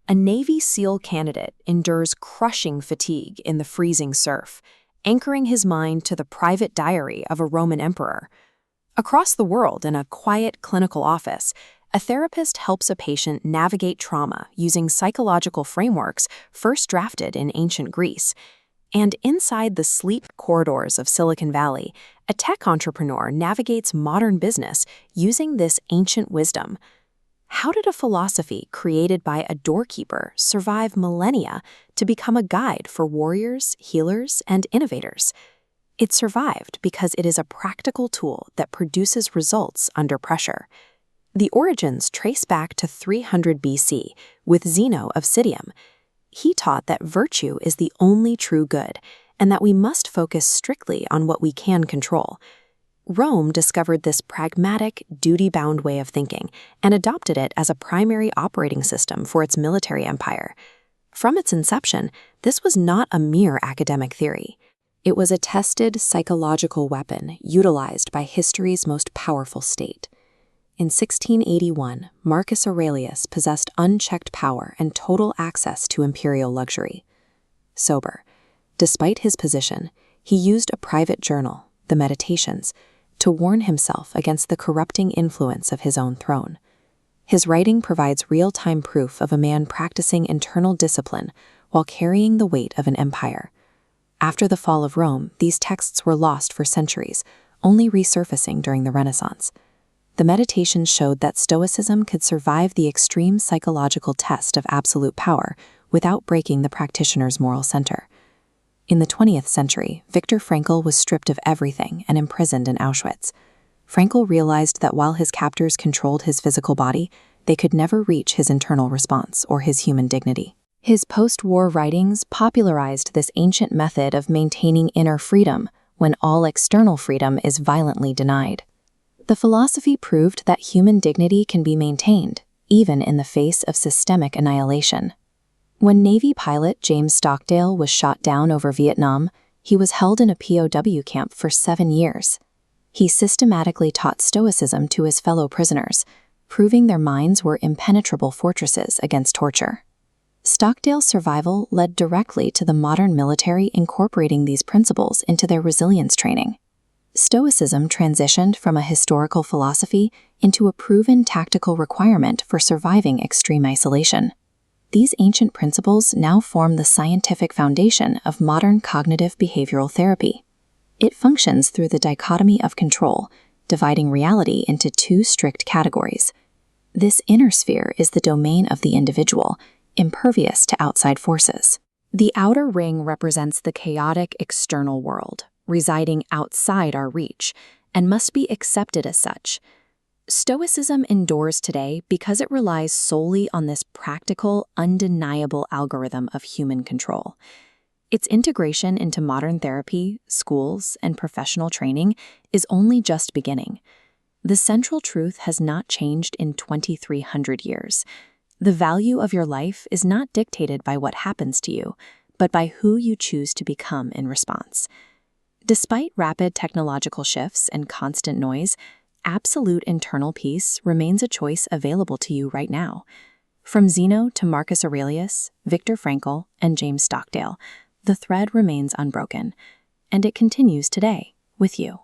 A Navy SEAL candidate endures crushing fatigue in the freezing surf, anchoring his mind to the private diary of a Roman emperor. Across the world, in a quiet clinical office, a therapist helps a patient navigate trauma using psychological frameworks first drafted in ancient Greece. And inside the sleep corridors of Silicon Valley, a tech entrepreneur navigates modern business using this ancient wisdom. How did a philosophy created by a doorkeeper survive millennia to become a guide for warriors, healers, and innovators? It survived because it is a practical tool that produces results under pressure. The origins trace back to 300 BC with Zeno of Citium. He taught that virtue is the only true good, and that we must focus strictly on what we can control. Rome discovered this pragmatic, duty-bound way of thinking and adopted it as a primary operating system for its military empire. From its inception, this was not a mere academic theory. It was a tested psychological weapon utilized by history's most powerful state. In 1681, Marcus Aurelius possessed unchecked power and total access to imperial luxury. Sober, despite his position, he used a private journal, the Meditations, to warn himself against the corrupting influence of his own throne. His writing provides real-time proof of a man practicing internal discipline while carrying the weight of an empire. After the fall of Rome, these texts were lost for centuries, only resurfacing during the Renaissance. The Meditations showed that Stoicism could survive the extreme psychological test of absolute power without breaking the practitioner's moral center. In the 20th century, Viktor Frankl was stripped of everything and imprisoned in Auschwitz. Frankl realized that while his captors controlled his physical body, they could never reach his internal response or his human dignity. His post-war writings popularized this ancient method of maintaining inner freedom when all external freedom is violently denied. The philosophy proved that human dignity can be maintained, even in the face of systemic annihilation. When Navy pilot James Stockdale was shot down over Vietnam, he was held in a POW camp for 7 years. He systematically taught Stoicism to his fellow prisoners, proving their minds were impenetrable fortresses against torture. Stockdale's survival led directly to the modern military incorporating these principles into their resilience training. Stoicism transitioned from a historical philosophy into a proven tactical requirement for surviving extreme isolation. These ancient principles now form the scientific foundation of modern cognitive behavioral therapy. It functions through the dichotomy of control, dividing reality into 2 strict categories. This inner sphere is the domain of the individual, impervious to outside forces. The outer ring represents the chaotic external world, residing outside our reach, and must be accepted as such. Stoicism endures today because it relies solely on this practical, undeniable algorithm of human control. Its integration into modern therapy, schools, and professional training is only just beginning. The central truth has not changed in 2,300 years. The value of your life is not dictated by what happens to you, but by who you choose to become in response. Despite rapid technological shifts and constant noise, absolute internal peace remains a choice available to you right now. From Zeno to Marcus Aurelius, Viktor Frankl, and James Stockdale, the thread remains unbroken, and it continues today with you.